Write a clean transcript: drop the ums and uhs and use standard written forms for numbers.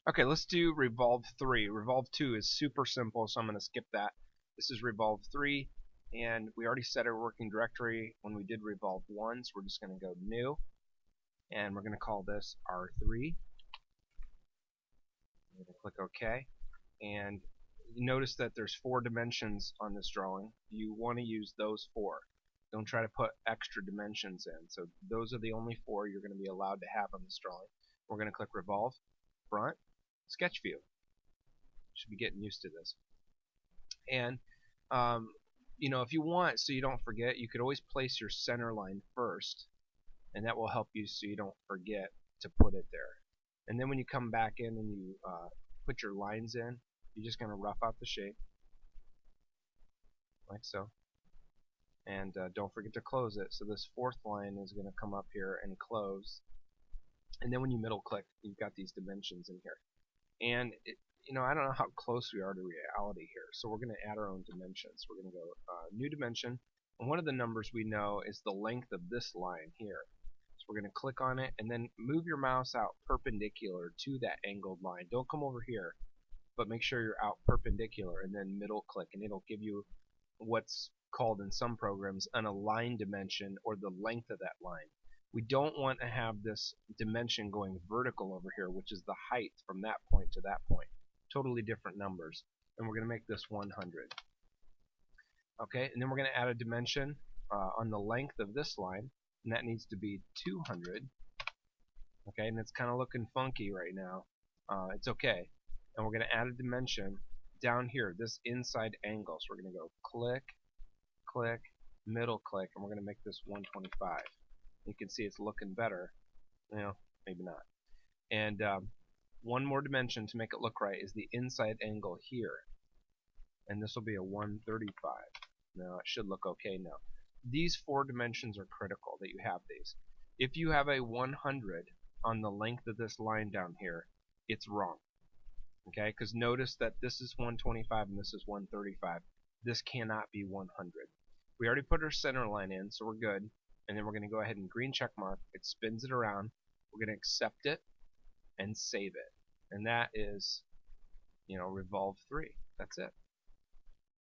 Okay, let's do Revolve 3. Revolve 2 is super simple, so I'm going to skip that. This is Revolve 3, and we already set our working directory when we did Revolve 1, so we're just going to go New, and we're going to call this R3. I'm going to click OK, and you notice that there's 4 dimensions on this drawing. You want to use those 4. Don't try to put extra dimensions in. So those are the only 4 you're going to be allowed to have on this drawing. We're going to click Revolve, Front, Sketch View. Should be getting used to this. And um, if you want, so you don't forget, you could always place your center line first, and that will help you so you don't forget to put it there. And then when you come back in and you put your lines in, you're just going to rough out the shape, like so. And don't forget to close it. So this fourth line is going to come up here and close. And then when you middle click, you've got these dimensions in here. And I don't know how close we are to reality here, so we're going to add our own dimensions. We're going to go new dimension, and one of the numbers we know is the length of this line here. So we're going to click on it, and then move your mouse out perpendicular to that angled line. Don't come over here, but make sure you're out perpendicular, and then middle click, and it'll give you what's called in some programs an aligned dimension, or the length of that line. We don't want to have this dimension going vertical over here, which is the height from that point to that point. Totally different numbers. And we're going to make this 100. Okay, and then we're going to add a dimension on the length of this line, and that needs to be 200. Okay, and it's kind of looking funky right now. It's okay. And we're going to add a dimension down here, this inside angle. So we're going to go click, click, middle click, and we're going to make this 125. You can see it's looking better. Maybe not. And one more dimension to make it look right is the inside angle here. And this will be a 135. Now it should look okay now. These 4 dimensions are critical that you have these. If you have a 100 on the length of this line down here, it's wrong. Okay, because notice that this is 125 and this is 135. This cannot be 100. We already put our center line in, so we're good. And then we're going to go ahead and green check mark. It spins it around. We're going to accept it and save it. And that is, Revolve 3. That's it.